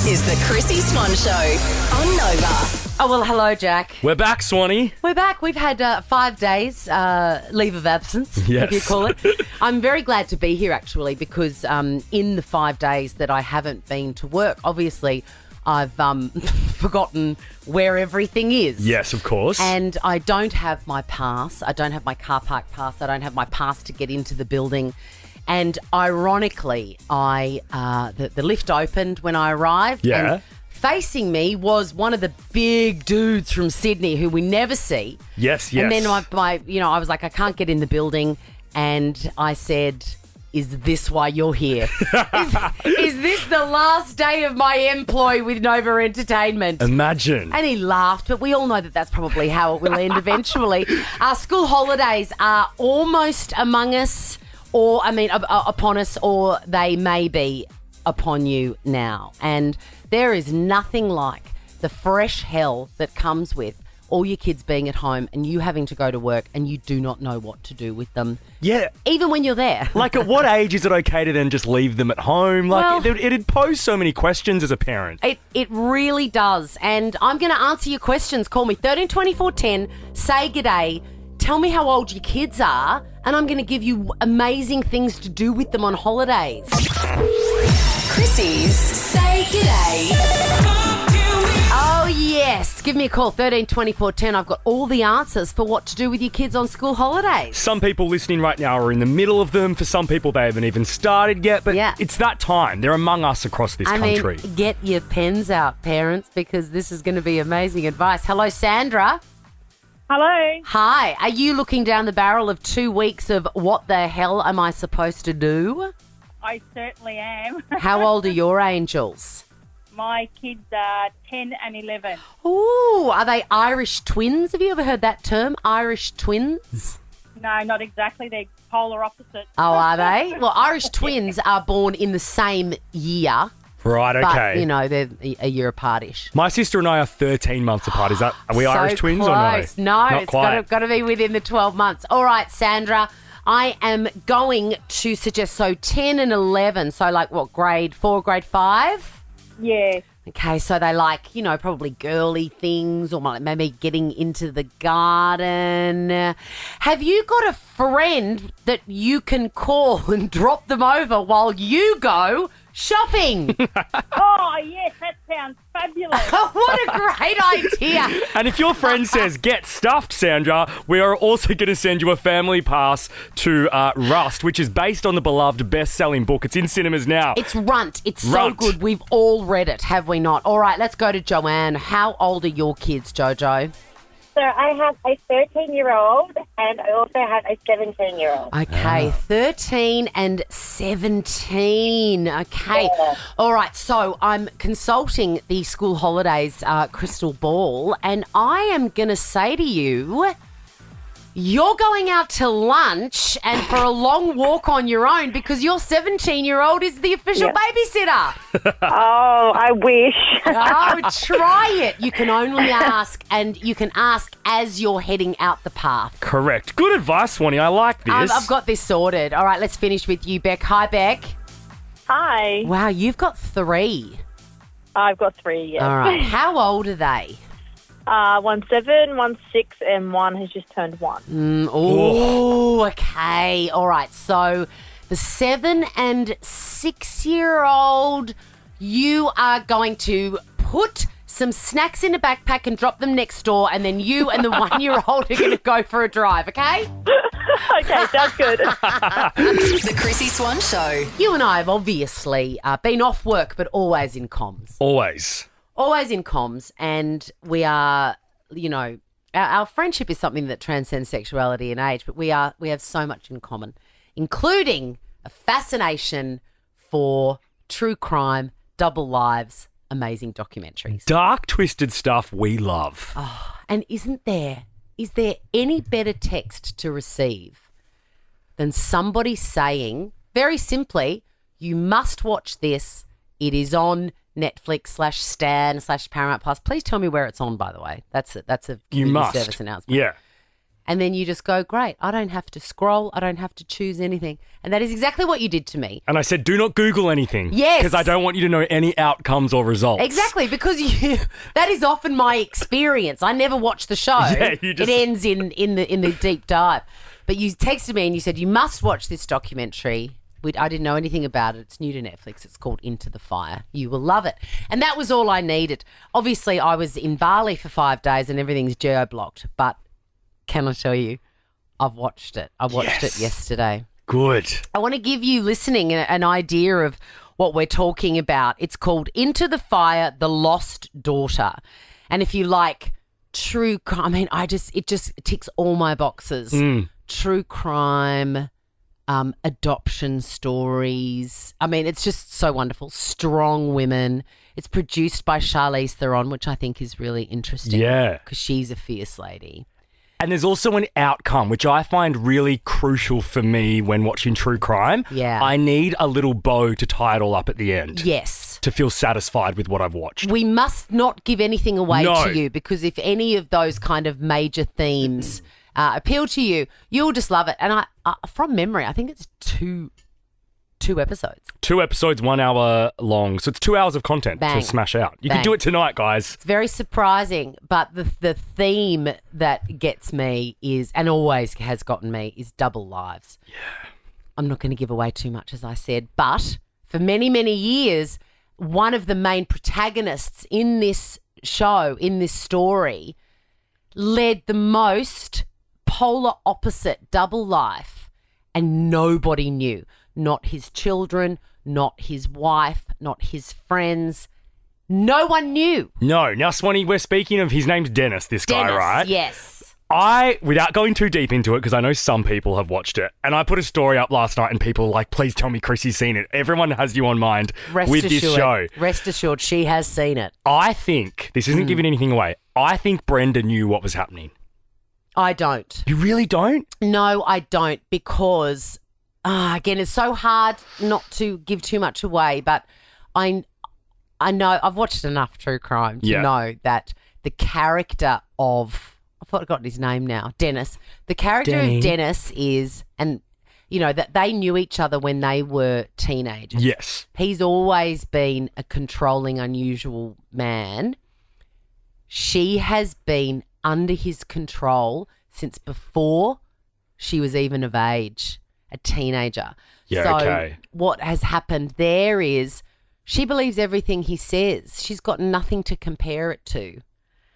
This is the Chrissy Swan Show on Nova. Oh, well, hello, Jack. We're back, Swanee. We're back. We've had 5 days leave of absence, Yes. if you call it. I'm very glad to be here, actually, because in the 5 days that I haven't been to work, obviously, I've forgotten where everything is. Yes, of course. And I don't have my pass. I don't have my car park pass. I don't have my pass to get into the building. And ironically, the lift opened when I arrived. Yeah. And facing me was one of the big dudes from Sydney who we never see. Yes. And then I was like, I can't get in the building. And I said, is this why you're here? is this the last day of my employ with Nova Entertainment? Imagine. And he laughed, but we all know that that's probably how it will end eventually. Our school holidays are almost among us, upon us, or they may be upon you now. And there is nothing like the fresh hell that comes with all your kids being at home and you having to go to work and you do not know what to do with them. Yeah. Even when you're there. Like, at what age is it okay to then just leave them at home? Like, Well, it'd pose so many questions as a parent. It really does. And I'm going to answer your questions. Call me 13 24 10. Say g'day. Tell me how old your kids are. And I'm going to give you amazing things to do with them on holidays. Chrissy's Say G'day. Oh, yes. Give me a call, 13 24 10. I've got all the answers for what to do with your kids on school holidays. Some people listening right now are in the middle of them. For some people, they haven't even started yet. But Yeah. it's that time. They're among us across this country. Get your pens out, parents, because this is going to be amazing advice. Hello, Sandra. Hello. Hi. Are you looking down the barrel of 2 weeks of what the hell am I supposed to do? I certainly am. How old are your angels? My kids are 10 and 11. Ooh, are they Irish twins? Have you ever heard that term, Irish twins? No, not exactly. They're polar opposites. Oh, are they? Well, Irish twins are born in the same year, Right, okay. but, they're a year apart-ish. My sister and I are 13 months apart. Are we So Irish twins close. or no? No, Not it's quite. got to be within the 12 months. All right, Sandra, I am going to suggest, 10 and 11, so like what, grade 4, grade 5? Yeah. Okay, so they like, probably girly things or maybe getting into the garden. Have you got a friend that you can call and drop them over while you go shopping? Oh, yes, that sounds fabulous. What a great idea. And if your friend says, get stuffed, Sandra, we are also going to send you a family pass to Rust, which is based on the beloved best-selling book. It's in cinemas now. It's Runt. It's Runt. so good. We've all read it, have we not? All right, let's go to Joanne. How old are your kids, Jojo? So I have a 13-year-old and I also have a 17-year-old. Okay, 13 and 17. Okay. Yeah. All right, so I'm consulting the school holidays crystal ball, and I am going to say to you, you're going out to lunch and for a long walk on your own because your 17-year-old is the official babysitter. Oh, I wish. Oh, try it. You can only ask, and you can ask as you're heading out the path. Correct. Good advice, Swanee. I like this. I've got this sorted. All right, let's finish with you, Beck. Hi, Beck. Hi. Wow, you've got 3. I've got 3, yes. All right. How old are they? One's 7, one's 6, and one has just turned 1. Oh, okay. All right. So the 7 and 6-year-old, you are going to put some snacks in a backpack and drop them next door, and then you and the 1-year-old are going to go for a drive, okay? Okay, sounds good. The Chrissy Swan Show. You and I have obviously been off work, but always in comms. Always. Always in comms, and we are, our friendship is something that transcends sexuality and age, but we have so much in common, including a fascination for true crime, double lives, amazing documentaries. Dark, twisted stuff we love. And is there any better text to receive than somebody saying, very simply, you must watch this, it is on Netflix /Stan /Paramount Plus. Please tell me where it's on, by the way. That's a You community must. service announcement. Yeah. And then you just go, great, I don't have to scroll. I don't have to choose anything. And that is exactly what you did to me. And I said, do not Google anything. Yes. Because I don't want you to know any outcomes or results. Exactly, because that is often my experience. I never watch the show. Yeah, you just- It ends in the deep dive. But you texted me and you said, you must watch this documentary. I didn't know anything about it. It's new to Netflix. It's called Into the Fire. You will love it. And that was all I needed. Obviously, I was in Bali for 5 days and everything's geo-blocked. But can I tell you, I've watched it. I watched it yesterday. Good. I want to give you listening an idea of what we're talking about. It's called Into the Fire, The Lost Daughter. And if you like true crime, I mean, it just ticks all my boxes. True crime, adoption stories. I mean, it's just so wonderful. Strong women. It's produced by Charlize Theron, which I think is really interesting. Yeah. Because she's a fierce lady. And there's also an outcome, which I find really crucial for me when watching true crime. Yeah. I need a little bow to tie it all up at the end. Yes. To feel satisfied with what I've watched. We must not give anything away No. to you, because if any of those kind of major themes appeal to you, you'll just love it. And I from memory, I think it's two episodes. 2 episodes, 1 hour long. So it's 2 hours of content Bang. to smash out. You Bang. can do it tonight, guys. It's very surprising, but the theme that gets me is, and always has gotten me, is double lives. Yeah. I'm not going to give away too much, as I said, but for many, many years, one of the main protagonists in this show, in this story, led the most polar opposite double life, and nobody knew. Not his children, not his wife, not his friends. No one knew. No. Now, Swanee, we're speaking of, his name's Dennis, this guy, Dennis, right? yes. Without going too deep into it, because I know some people have watched it, and I put a story up last night and people were like, please tell me Chrissy's seen it. Everyone has you on mind with this show. Rest assured, she has seen it. I think, this isn't giving anything away, I think Brenda knew what was happening. I don't. You really don't? No, I don't, because, again, it's so hard not to give too much away, but I know, I've watched enough true crime to know that the character of, I've forgotten his name now, Dennis. The character Denny. of Dennis is, and you know, that they knew each other when they were teenagers. Yes. He's always been a controlling, unusual man. She has been under his control since before she was even of age, a teenager. Yeah, so okay. what has happened there is she believes everything he says. She's got nothing to compare it to.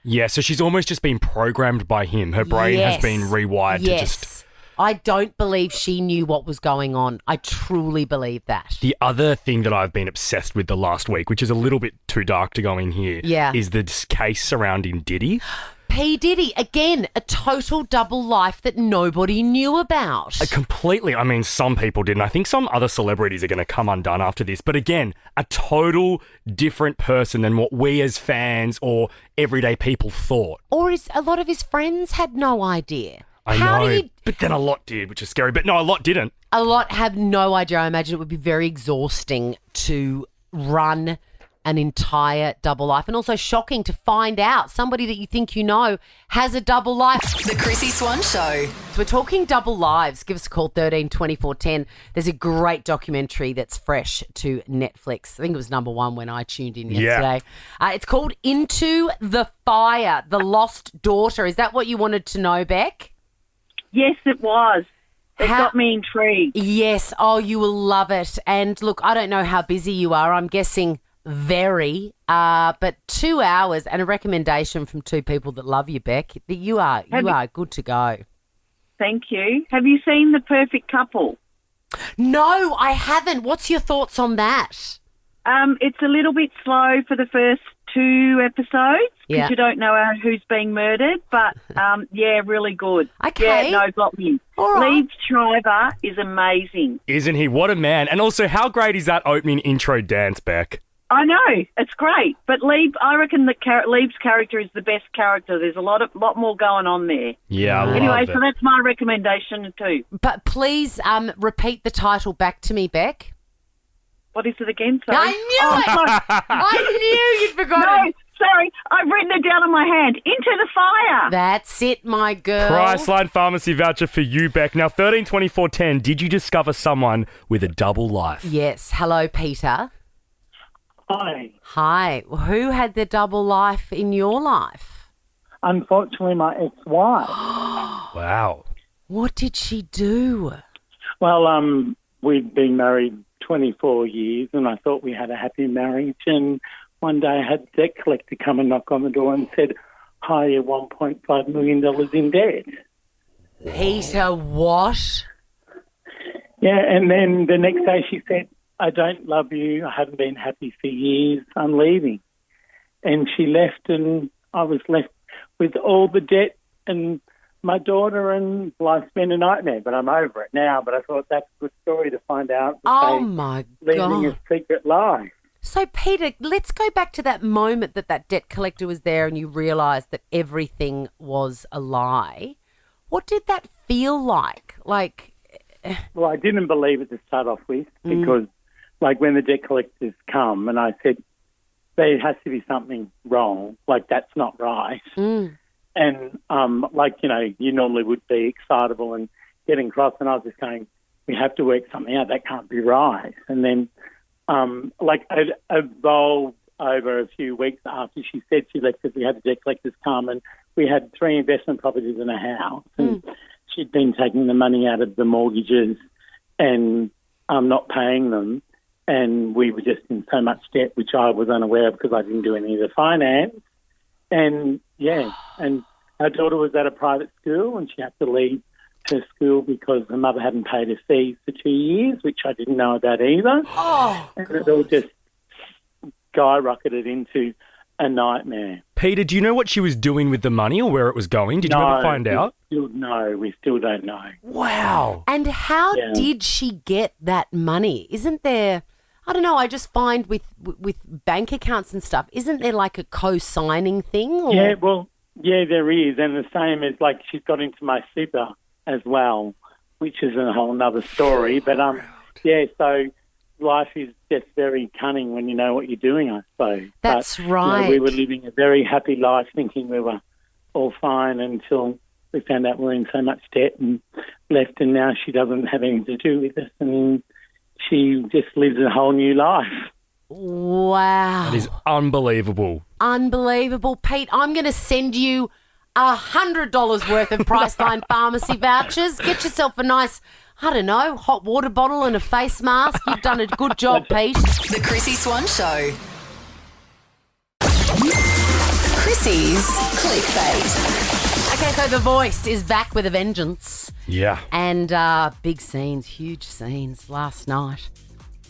Yeah, so she's almost just been programmed by him. Her brain has been rewired to just... I don't believe she knew what was going on. I truly believe that. The other thing that I've been obsessed with the last week, which is a little bit too dark to go in here, is this case surrounding Diddy. P. Diddy, again, a total double life that nobody knew about. Completely. I mean, some people didn't. I think some other celebrities are going to come undone after this. But again, a total different person than what we as fans or everyday people thought. Or a lot of his friends had no idea. I know, but then a lot did, which is scary. But no, a lot didn't. A lot have no idea. I imagine it would be very exhausting to run an entire double life, and also shocking to find out somebody that you think you know has a double life. The Chrissy Swan Show. So we're talking double lives. Give us a call, 13 24 10. There's a great documentary that's fresh to Netflix. I think it was number 1 when I tuned in yesterday. It's called Into the Fire, The Lost Daughter. Is that what you wanted to know, Beck? Yes, it was. It got me intrigued. Yes. Oh, you will love it. And look, I don't know how busy you are. I'm guessing very, but 2 hours and a recommendation from 2 people that love you, Beck. You are good to go. Thank you. Have you seen The Perfect Couple? No, I haven't. What's your thoughts on that? It's a little bit slow for the first 2 episodes because you don't know who's being murdered, but really good. Okay. Yeah, no, got me. All right. Liev Schreiber is amazing. Isn't he? What a man. And also, how great is that opening intro dance, Beck? I know, it's great, but I reckon Lieb's character is the best character. There's a lot more going on there. Yeah, I love Anyway, it. so that's my recommendation too. But please repeat the title back to me, Beck. What is it again? Sorry. I knew it! I knew you'd forgotten. No, Sorry, I've written it down on my hand. Into the fire. That's it, my girl. Priceline pharmacy voucher for you, Beck. Now, 13 24 10, did you discover someone with a double life? Yes. Hello, Peter. Hi. Hi. Who had the double life in your life? Unfortunately, my ex-wife. Wow. What did she do? Well, we'd been married 24 years and I thought we had a happy marriage, and one day I had a debt collector come and knock on the door and said, hi, you're $1.5 million in debt. Peter, what? Yeah, and then the next day she said, I don't love you, I haven't been happy for years, I'm leaving. And she left and I was left with all the debt and my daughter, and life's been a nightmare, but I'm over it now. But I thought that's a good story to find out. Oh, my Leaving God. a secret life. So, Peter, let's go back to that moment that debt collector was there and you realised that everything was a lie. What did that feel like? Well, I didn't believe it to start off with because, like, when the debt collectors come and I said, there has to be something wrong, like, that's not right. And, you normally would be excitable and getting cross, and I was just going, we have to work something out. That can't be right. And then, it evolved over a few weeks after she said she left because we had the debt collectors come and we had 3 investment properties in a house. And she'd been taking the money out of the mortgages and not paying them. And we were just in so much debt, which I was unaware of because I didn't do any of the finance. And, yeah, and our daughter was at a private school and she had to leave her school because her mother hadn't paid her fees for 2 years, which I didn't know about either. Oh, and it all just skyrocketed into a nightmare. Peter, do you know what she was doing with the money or where it was going? Did you ever find out? We still don't know. Wow. and how did she get that money? Isn't there... I don't know, I just find with bank accounts and stuff, isn't there like a co-signing thing? Or? Yeah, there is. And the same as, like, she's got into my super as well, which is a whole nother story. But, so life is just very cunning when you know what you're doing, I suppose. That's right. We were living a very happy life thinking we were all fine until we found out we were in so much debt and left, and now she doesn't have anything to do with us. And she just lives a whole new life. Wow. That is unbelievable. Unbelievable. Pete, I'm going to send you $100 worth of Priceline pharmacy vouchers. Get yourself a nice, I don't know, hot water bottle and a face mask. You've done a good job, Pete. The Chrissy Swan Show. Chrissy's Clickbait. Okay, so The Voice is back with a vengeance. Yeah. And big scenes, huge scenes last night.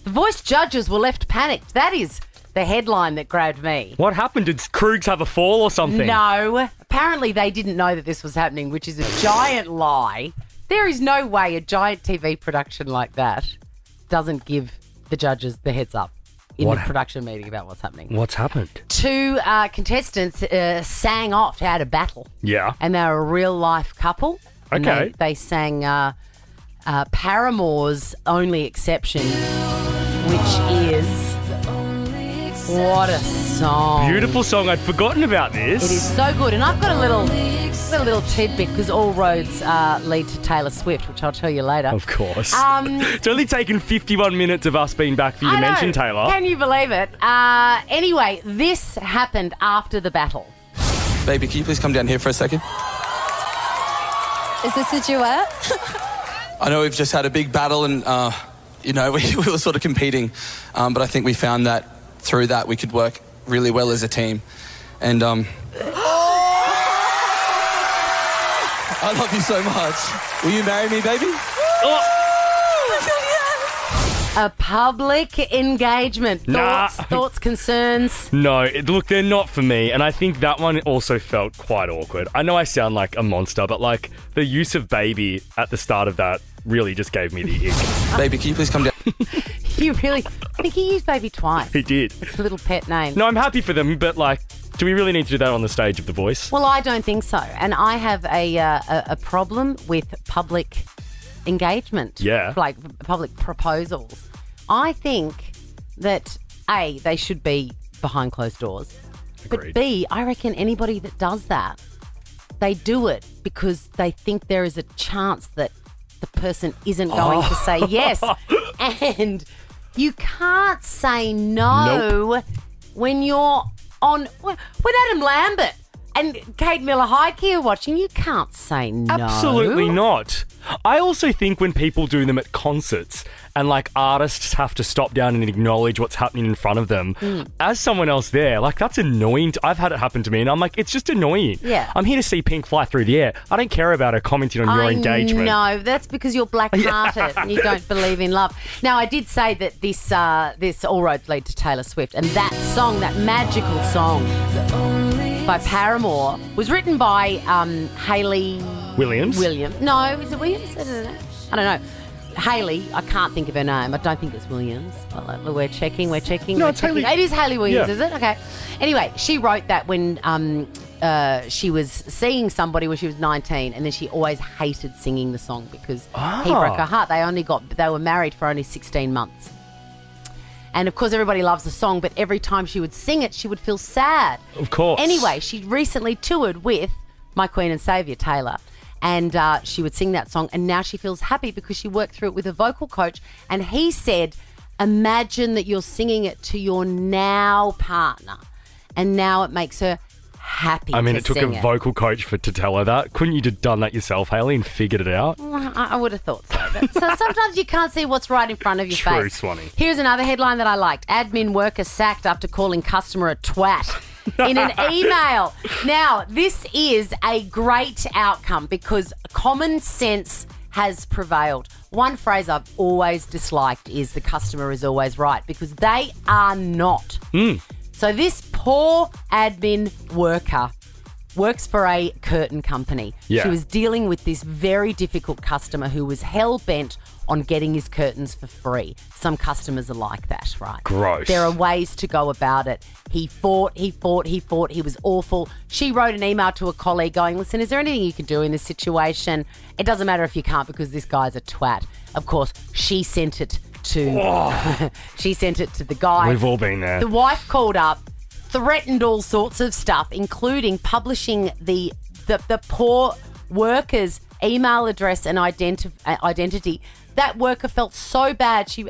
The Voice judges were left panicked. That is the headline that grabbed me. What happened? Did Krugs have a fall or something? No. Apparently they didn't know that this was happening, which is a giant lie. There is no way a giant TV production like that doesn't give the judges the heads up in the production meeting about what's happening. What's happened? 2 contestants sang off, had a battle. Yeah. And they were a real-life couple. And Okay. They sang Paramore's Only Exception, which is... What a song. Beautiful song. I'd forgotten about this. It is so good. And I've got a little tidbit because all roads lead to Taylor Swift, which I'll tell you later. Of course. It's only taken 51 minutes of us being back for you to mention Taylor. Can you believe it? Anyway, this happened after the battle. Baby, can you please come down here for a second? Is this a duet? I know we've just had a big battle and, we were sort of competing, but I think we found that through that we could work really well as a team. And I love you so much. Will you marry me, baby? A public engagement. Thoughts, concerns? No, look, they're not for me, and I think that one also felt quite awkward. I know I sound like a monster, but like the use of baby at the start of that really just gave me the ick. Baby, can you please come down? I think he used baby twice. He did. It's a little pet name. No, I'm happy for them, but like, do we really need to do that on the stage of The Voice? Well, I don't think so. And I have a problem with public engagement. Yeah. Like public proposals. I think that, A, they should be behind closed doors. Agreed. But B, I reckon anybody that does that, they do it because they think there is a chance that the person isn't going to say yes. And you can't say no when you're on... When Adam Lambert and Kate Miller-Heidke are watching, you can't say no. Absolutely not. I also think when people do them at concerts and like artists have to stop down and acknowledge what's happening in front of them, as someone else there, like that's annoying. I've had it happen to me and I'm like, it's just annoying. Yeah. I'm here to see Pink fly through the air. I don't care about her commenting on your engagement. No, that's because you're black-hearted and you don't believe in love. Now, I did say that this All Roads Lead to Taylor Swift, and that song, that magical song by Paramore, was written by Hayley Williams? No, is it Williams? I don't know. Hayley, I can't think of her name. I don't think it's Williams. Well, we're checking. No, we're it's checking. Hayley. It is Hayley Williams, Yeah. is it? Okay. Anyway, she wrote that when she was seeing somebody when she was 19, and then she always hated singing the song because he broke her heart. They were married for only 16 months. And, of course, everybody loves the song, but every time she would sing it, she would feel sad. Of course. Anyway, she recently toured with my Queen and Saviour, Taylor, and she would sing that song, and now she feels happy because she worked through it with a vocal coach, and he said, imagine that you're singing it to your now partner, and now it makes her happy. I mean, to it took a sing it. vocal coach to tell her that. Couldn't you have done that yourself, Hayley, and figured it out? I would have thought so. But so sometimes you can't see what's right in front of your True, face. Swanee. Here's another headline that I liked. Admin worker sacked after calling customer a twat in an email. Now, this is a great outcome because common sense has prevailed. One phrase I've always disliked is the customer is always right, because they are not. So this poor admin worker works for a curtain company. Yeah. She was dealing with this very difficult customer who was hell-bent on getting his curtains for free. Some customers are like that, right? Gross. There are ways to go about it. He fought. He was awful. She wrote an email to a colleague going, listen, is there anything you can do in this situation? It doesn't matter if you can't because this guy's a twat. Of course, she sent it to she sent it to the guy. We've all been there. The wife called up, threatened all sorts of stuff, including publishing the poor worker's email address and identity. That worker felt so bad, she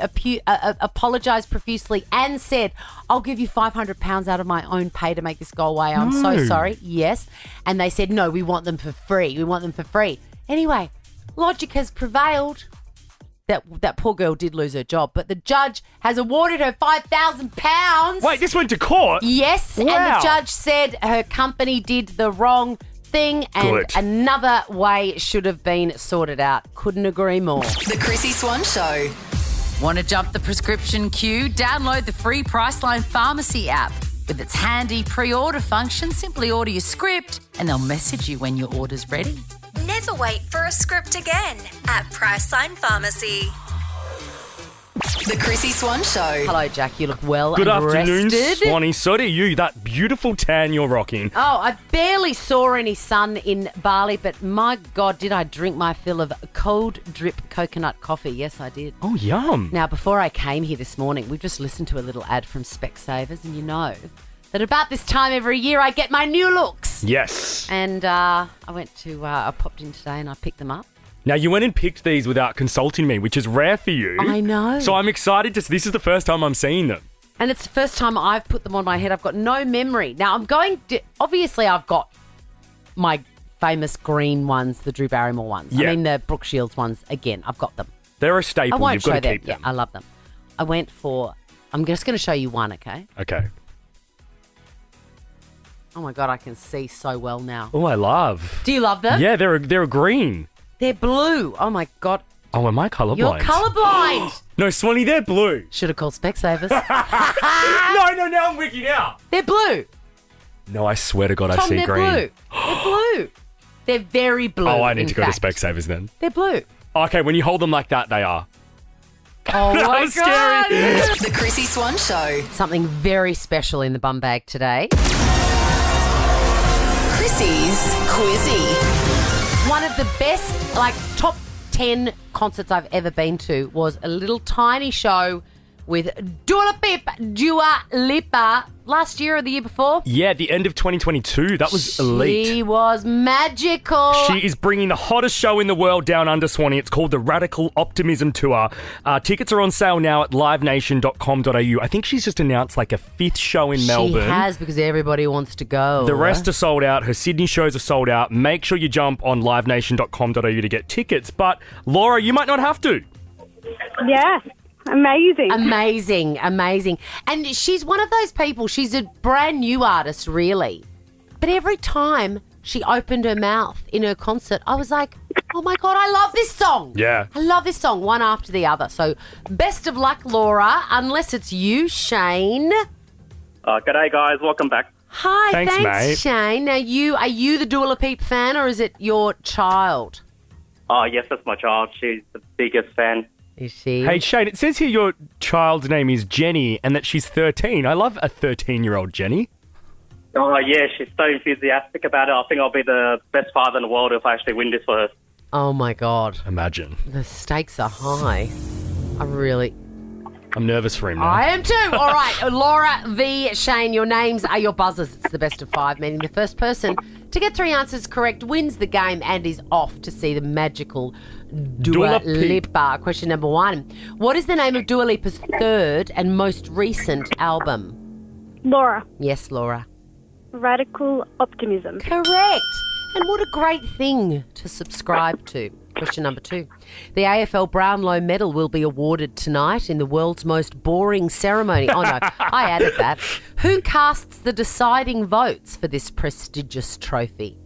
apologised profusely and said, I'll give you £500 out of my own pay to make this go away. I'm so sorry. Yes. And they said, no, we want them for free. Anyway, logic has prevailed. That poor girl did lose her job, but the judge has awarded her £5,000. Wait, this went to court? Yes, Wow. and the judge said her company did the wrong thing and Good. another way should have been sorted out. Couldn't agree more. The Chrissy Swan Show. Want to jump the prescription queue? Download the free Priceline Pharmacy app. With its handy pre-order function, simply order your script and they'll message you when your order's ready. Never wait for a script again at Priceline Pharmacy. The Chrissy Swan Show. Hello, Jack. You look well Good and afternoon, rested. Swanee. So do you. That beautiful tan you're rocking. Oh, I barely saw any sun in Bali, but my God, did I drink my fill of cold drip coconut coffee. Yes, I did. Oh, yum. Now, before I came here this morning, we've just listened to a little ad from Specsavers, and you know that about this time every year I get my new looks. Yes. And I popped in today and I picked them up. Now, you went and picked these without consulting me, which is rare for you. I know. So I'm excited to... This is the first time I'm seeing them. And it's the first time I've put them on my head. I've got no memory. Now, I'm going to... Obviously, I've got my famous green ones, the Drew Barrymore ones. Yeah. I mean, the Brooke Shields ones. Again, I've got them. They're a staple. I won't You've show got to them. keep them. Yeah, I love them. I went for... I'm just going to show you one, okay? Okay. Oh, my God, I can see so well now. Oh, I love. Do you love them? Yeah, they're a green. They're blue. Oh, my God. Oh, am I colourblind? You're colourblind. No, Swanee, they're blue. Should have called Specsavers. No, now I'm wigging out. They're blue. No, I swear to God, I Tom, see they're green. blue. They're blue. They're very blue. Oh, I need in to go fact. to Specsavers then. They're blue. Okay, when you hold them like that, they are. Oh, That my was God. scary. The Chrissy Swan Show. Something very special in the bum bag today. Chrissy's Quizzy. One of the best, top 10 concerts I've ever been to was a little tiny show with Dua Lipa last year or the year before. Yeah, at the end of 2022. That was elite. She was magical. She is bringing the hottest show in the world down under, Swanee. It's called the Radical Optimism Tour. Tickets are on sale now at livenation.com.au. I think she's just announced like a 5th show in Melbourne. She has, because everybody wants to go. The rest are sold out. Her Sydney shows are sold out. Make sure you jump on livenation.com.au to get tickets. But, Laura, you might not have to. Yeah. Amazing. Amazing. And she's one of those people, she's a brand new artist, really. But every time she opened her mouth in her concert, I was like, oh my God, I love this song. Yeah. I love this song, one after the other. So best of luck, Laura, unless it's you, Shane. G'day, guys. Welcome back. Hi, Thanks, mate. Shane. Now, are you the Dua Lipa fan, or is it your child? Oh, yes, that's my child. She's the biggest fan. Is she? Hey, Shane, it says here your child's name is Jenny and that she's 13. I love a 13-year-old Jenny. Oh, yeah, she's so enthusiastic about it. I think I'll be the best father in the world if I actually win this for her. Oh, my God. Imagine. The stakes are high. I'm nervous for him now. I am too. All right, Laura v. Shane, your names are your buzzers. It's the best of 5, meaning the first person to get 3 answers correct wins the game and is off to see the magical Dua Lipa. Question number 1. What is the name of Dua Lipa's 3rd and most recent album? Laura. Yes, Laura. Radical Optimism. Correct. And what a great thing to subscribe to. Question number 2. The AFL Brownlow Medal will be awarded tonight in the world's most boring ceremony. Oh, no, I added that. Who casts the deciding votes for this prestigious trophy?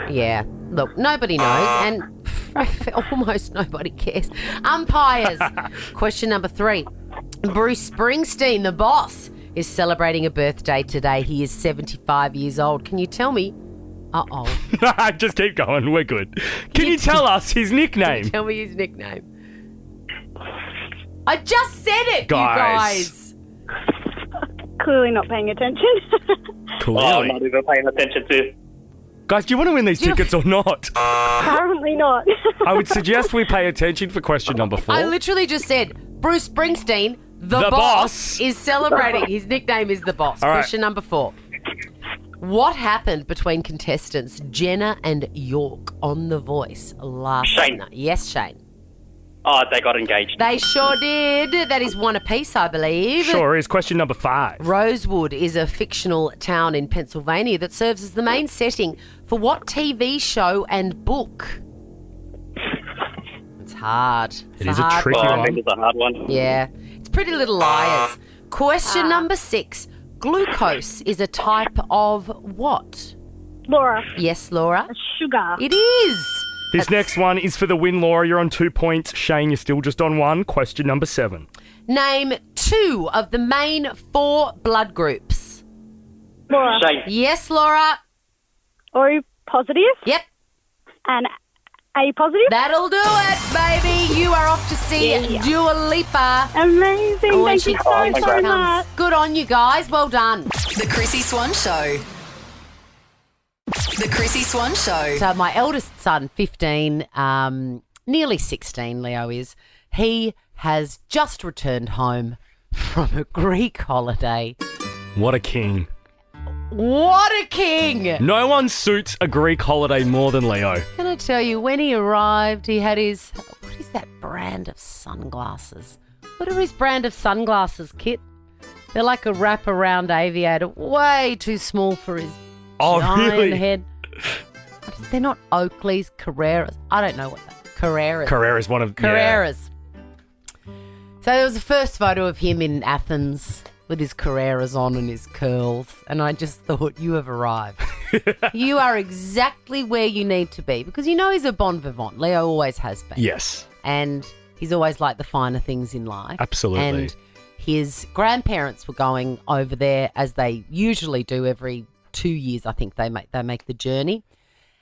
Yeah, look, nobody knows, and almost nobody cares. Umpires. Question number 3. Bruce Springsteen, the boss, is celebrating a birthday today. He is 75 years old. Can you tell me? Just keep going. We're good. Can you tell us his nickname? Tell me his nickname. I just said it, guys. You guys. Clearly not paying attention. Clearly. I'm not even paying attention to. Guys, do you want to win these tickets or not? Apparently not. I would suggest we pay attention for question number 4. I literally just said Bruce Springsteen, the boss, is celebrating. His nickname is the boss. All right. Question number 4. What happened between contestants Jenna and York on The Voice last night? Yes, Shane. Oh, they got engaged. They sure did. That is 1 apiece, I believe. Sure is. Question number 5. Rosewood is a fictional town in Pennsylvania that serves as the main setting for what TV show and book? It's hard. It is a tricky one. I think it's a hard one. Yeah. It's Pretty Little Liars. Question number 6. Glucose is a type of what? Laura. Yes, Laura. Sugar. It is. This next one is for the win, Laura. You're on 2 points. Shane, you're still just on 1. Question number 7. Name 2 of the main 4 blood groups. Laura. Shane. Yes, Laura. O positive. Yep. And A positive. That'll do it, baby. You are off to see Dua Lipa. Amazing. Thank you so much. Good on you guys. Well done. The Chrissy Swan Show. The Chrissy Swan Show. So my eldest son, 15, nearly 16, Leo is, he has just returned home from a Greek holiday. What a king. What a king! No one suits a Greek holiday more than Leo. Can I tell you, when he arrived, he had his, what is that brand of sunglasses? What are his brand of sunglasses, Kit? They're like a wrap-around aviator, way too small for his giant head. They're not Oakley's, Carreras. I don't know what that. Carreras. Carreras, one of Carreras. Yeah. So there was the first photo of him in Athens with his Carreras on and his curls, and I just thought, you have arrived. You are exactly where you need to be, because you know he's a bon vivant. Leo always has been. Yes. And he's always liked the finer things in life. Absolutely. And his grandparents were going over there, as they usually do every 2 years, I think they make the journey.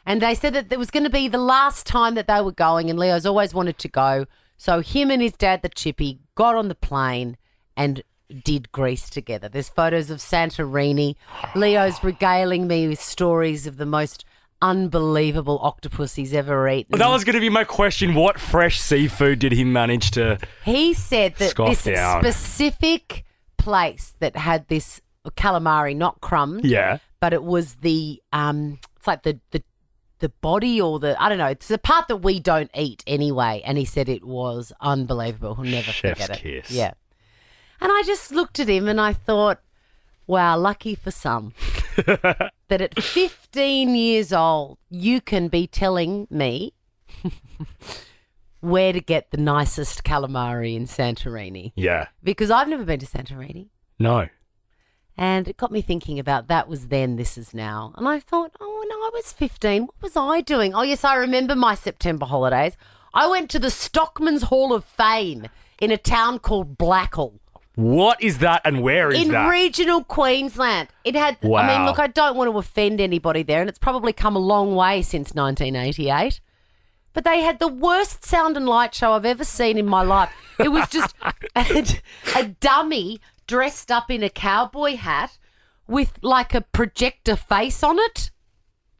And they said that it was going to be the last time that they were going, and Leo's always wanted to go. So him and his dad, the Chippy, got on the plane and did Greece together. There's photos of Santorini. Leo's regaling me with stories of the most unbelievable octopus he's ever eaten. Well, that was going to be my question. What fresh seafood did he manage to He said that scoff this down? specific place that had this calamari, not crumbed, Yeah. but it was the it's like the body or the, I don't know, it's the part that we don't eat anyway. And he said it was unbelievable. He'll never Chef's forget it. kiss. Yeah. And I just looked at him and I thought, wow, lucky for some that at 15 years old, you can be telling me where to get the nicest calamari in Santorini. Yeah. Because I've never been to Santorini. No. And it got me thinking about that was then, this is now. And I thought, oh, no, I was 15. What was I doing? Oh, yes, I remember my September holidays. I went to the Stockman's Hall of Fame in a town called Blackall. What is that and where is in that? regional Queensland. It had, I Wow. mean, look, I don't want to offend anybody there, and it's probably come a long way since 1988. But they had the worst sound and light show I've ever seen in my life. It was just a dummy dressed up in a cowboy hat with like a projector face on it,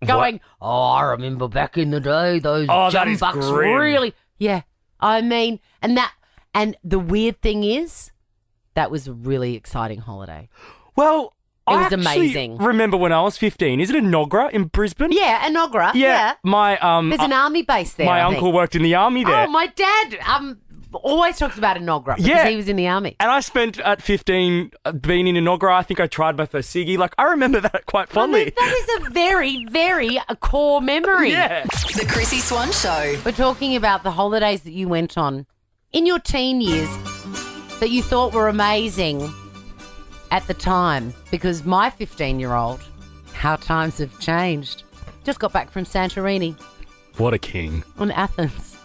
going, oh, I remember back in the day, those that is jumbucks grim. really. Yeah, I mean, and the weird thing is, that was a really exciting holiday. Well, It I was actually amazing. remember when I was 15. Is it Enoggera in Brisbane? Yeah, Enoggera. Yeah. My There's an army base there. my I uncle think. worked in the army there. Oh, my dad always talks about Enoggera because Yeah. he was in the army. And I spent at 15 being in Enoggera. I think I tried my first ciggy. Like, I remember that quite fondly. That is a very, very core memory. Yeah. The Chrissy Swan Show. We're talking about the holidays that you went on in your teen years that you thought were amazing at the time, because my 15-year-old, how times have changed, just got back from Santorini What a king. on Athens.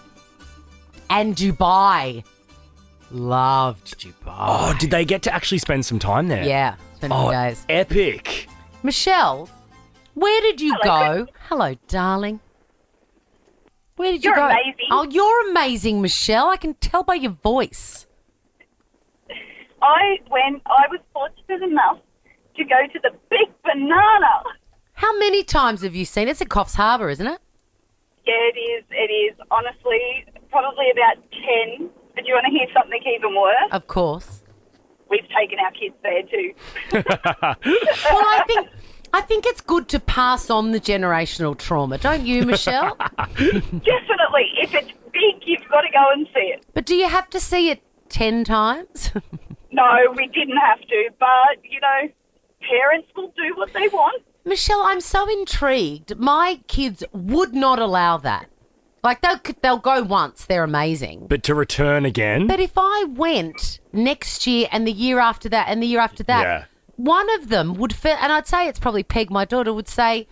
And Dubai. Loved Dubai. Oh, did they get to actually spend some time there? Yeah, spent a few Oh, days. epic. Michelle, where did you go? Hello, darling. Where did you You're go? amazing. Oh, you're amazing, Michelle. I can tell by your voice. I was fortunate enough to go to the Big Banana. How many times have you seen it? It's at Coffs Harbour, isn't it? Yeah, it is. It is. Honestly, probably about 10. But do you want to hear something even worse? Of course. We've taken our kids there too. Well, I think it's good to pass on the generational trauma, don't you, Michelle? Definitely. If it's big, you've got to go and see it. But do you have to see it 10 times? No, we didn't have to. But, parents will do what they want. Michelle, I'm so intrigued. My kids would not allow that. Like, they'll go once. They're amazing. But to return again? But if I went next year and the year after that and the year after that, Yeah. one of them would feel, and I'd say it's probably Peg, my daughter, would say,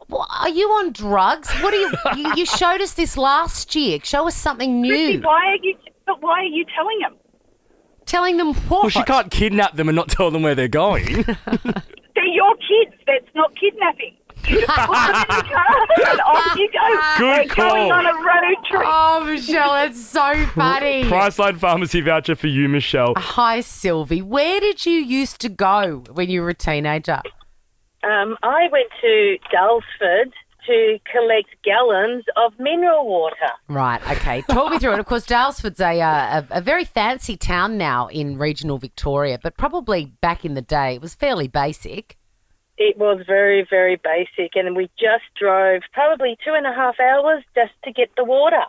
well, are you on drugs? What are you showed us this last year. Show us something new. Why are you telling them? Telling them what? Well, she can't kidnap them and not tell them where they're going. They're your kids. That's not kidnapping. You just put them in the car and off you go. Good We're going call. on a road trip. Oh, Michelle, that's so funny. Priceline Pharmacy voucher for you, Michelle. Hi, Sylvie. Where did you used to go when you were a teenager? I went to Dalesford to collect gallons of mineral water. Right, okay. Talk me through it. Of course, Dalesford's a very fancy town now in regional Victoria, but probably back in the day it was fairly basic. It was very, very basic, and we just drove probably 2.5 hours just to get the water.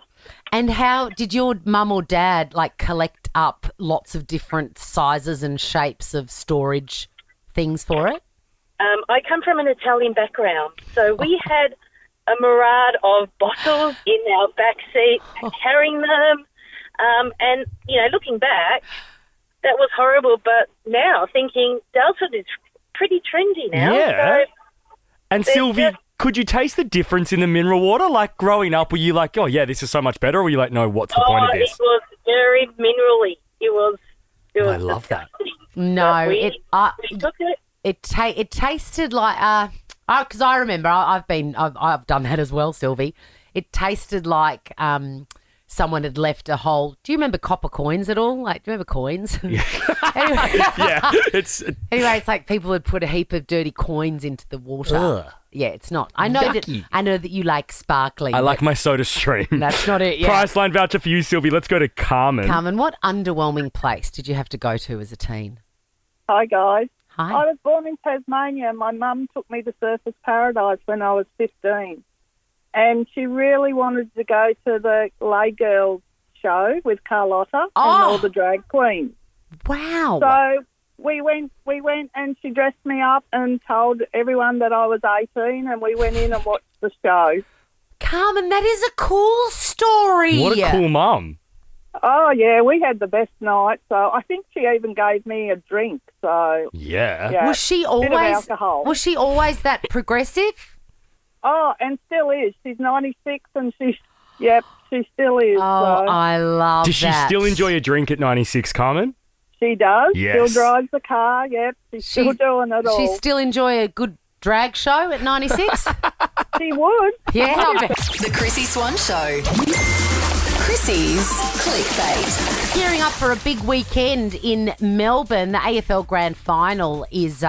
And how did your mum or dad collect up lots of different sizes and shapes of storage things for it? I come from an Italian background, so we had a myriad of bottles in our back seat, carrying them. And, looking back, that was horrible. But now thinking Dalesford is pretty trendy now. Yeah. So And Sylvie, could you taste the difference in the mineral water? Like growing up, were you like, oh, yeah, this is so much better? Or were you like, no, what's the point of this? It was very minerally. It was I love that. No, we took it. It tasted like because I remember I've done that as well, Sylvie. It tasted like someone had left a whole. Do you remember copper coins at all? Do you remember coins? Yeah. Anyway, yeah, it's like people had put a heap of dirty coins into the water. Ugh. Yeah, it's not. I know Yucky. that you like sparkling. I like my Soda Stream. That's not it, yeah. Priceline voucher for you, Sylvie. Let's go to Carmen. Carmen, what underwhelming place did you have to go to as a teen? Hi, guys. Hi. I was born in Tasmania. My mum took me to Surfers Paradise when I was 15. And she really wanted to go to the Lay Girls show with Carlotta and all the drag queens. Wow. So we went and she dressed me up and told everyone that I was 18 and we went in and watched the show. Carmen, that is a cool story. What a cool mum. Oh, yeah, we had the best night. So I think she even gave me a drink. So Yeah. Was she bit of always alcohol. Was she always that progressive? Oh, and still is. She's 96 and she still is. Oh, so. I love Does she that. still enjoy a drink at 96, Carmen? She does. Yes. Still drives the car. Yep. She's still doing it all. She still enjoy a good drag show at 96? She would. Yeah, I bet. The Chrissy Swan Show. Chrissy's Clickbait. Gearing up for a big weekend in Melbourne. The AFL Grand Final is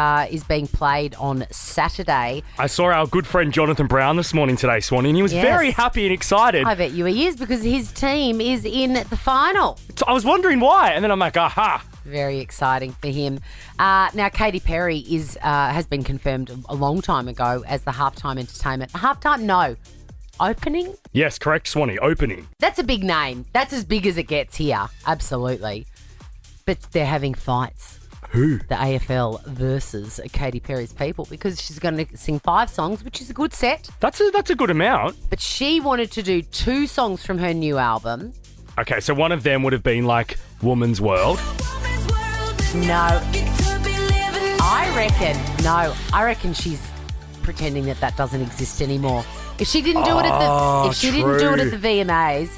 being played on Saturday. I saw our good friend Jonathan Brown this morning today, Swanee, and he was Yes. very happy and excited. I bet you he is because his team is in the final. So I was wondering why, and then I'm like, aha. Very exciting for him. Now, Katy Perry has been confirmed a long time ago as the halftime entertainment. Halftime? No. Opening? Yes, correct, Swanee. Opening. That's a big name. That's as big as it gets here. Absolutely. But they're having fights. Who? The AFL versus Katy Perry's people because she's going to sing 5 songs, which is a good set. That's a good amount. But she wanted to do 2 songs from her new album. Okay, so one of them would have been like Woman's World. No. I reckon she's pretending that doesn't exist anymore. If she didn't do it at the VMAs,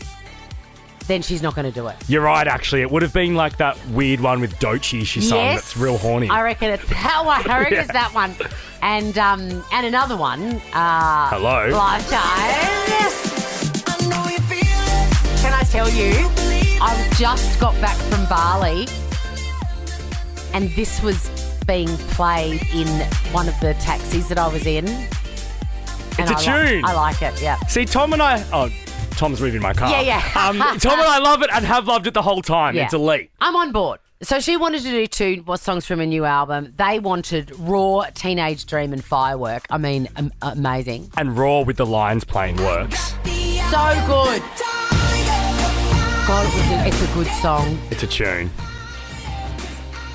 then she's not going to do it. You're right, actually. It would have been like that weird one with Doechii she sung that's real horny. I reckon it's that one. I reckon Yeah. it's that one. And another one. Hello. Lifetime. Can I tell you, I just got back from Bali and this was being played in one of the taxis that I was in. It's a tune. I like it, yeah. See, Tom and I... Oh, Tom's moving my car. Yeah. Tom and I love it and have loved it the whole time. Yeah. It's elite. I'm on board. So she wanted to do 2 songs from a new album. They wanted Raw, Teenage Dream and Firework. I mean, amazing. And Raw with the lines playing works. So good. God, it's a good song. It's a tune.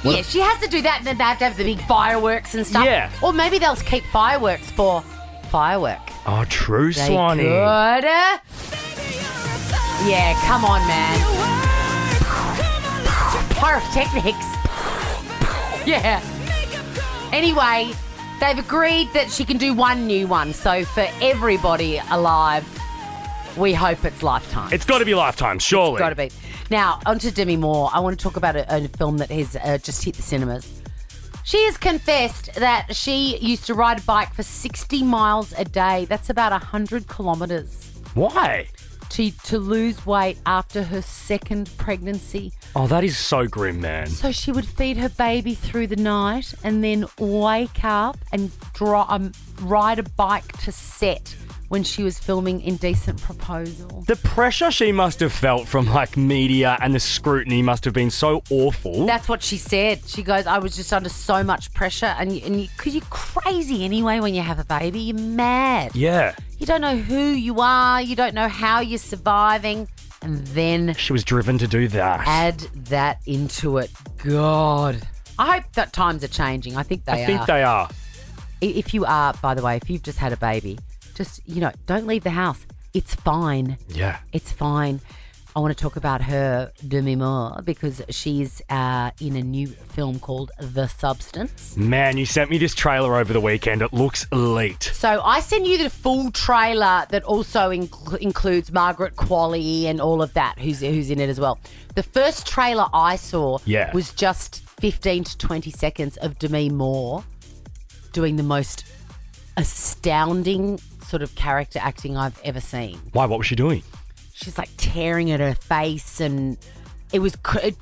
Yeah, she has to do that and then they have to have the big fireworks and stuff. Yeah. Or maybe they'll keep fireworks for firework. Oh, true, They Swanee. could. Yeah, come on, man. Pyrotechnics. Yeah. Anyway, they've agreed that she can do 1 new one. So for everybody alive, we hope it's Lifetime. It's got to be Lifetime, surely. It's got to be. Now, on to Demi Moore. I want to talk about a film that has just hit the cinemas. She has confessed that she used to ride a bike for 60 miles a day. That's about 100 kilometres. Why? To lose weight after her 2nd pregnancy. Oh, that is so grim, man. So she would feed her baby through the night and then wake up and ride a bike to set when she was filming Indecent Proposal. The pressure she must have felt from like media and the scrutiny must have been so awful. That's what she said. She goes, I was just under so much pressure because you're crazy anyway when you have a baby. You're mad. Yeah. You don't know who you are. You don't know how you're surviving. And then She was driven to do that. add that into it. God. I hope that times are changing. I think they are. I think they are. If you are, by the way, if you've just had a baby, just, don't leave the house. It's fine. Yeah. It's fine. I want to talk about her, Demi Moore, because she's in a new film called The Substance. Man, you sent me this trailer over the weekend. It looks elite. So I sent you the full trailer that also includes Margaret Qualley and all of that, who's in it as well. The first trailer I saw was just 15 to 20 seconds of Demi Moore doing the most astounding sort of character acting I've ever seen. Why? What was she doing? She's like tearing at her face and it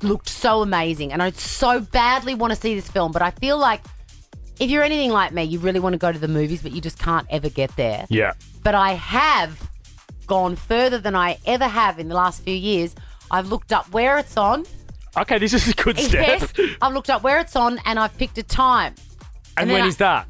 looked so amazing. And I so badly want to see this film, but I feel like if you're anything like me, you really want to go to the movies, but you just can't ever get there. Yeah. But I have gone further than I ever have in the last few years. I've looked up where it's on. Okay, this is a good step. Yes, I've looked up where it's on and I've picked a time. And when is that?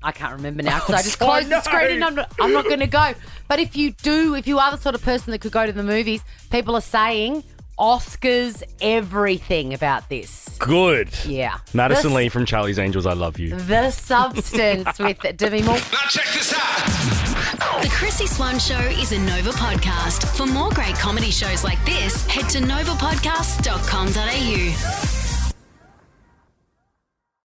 I can't remember now because I just closed the screen and I'm not going to go. But if you are the sort of person that could go to the movies, people are saying Oscars everything about this. Good. Yeah. Madison Lee from Charlie's Angels, I love you. The Substance with Demi Moore. Now check this out. The Chrissy Swan Show is a Nova podcast. For more great comedy shows like this, head to novapodcast.com.au.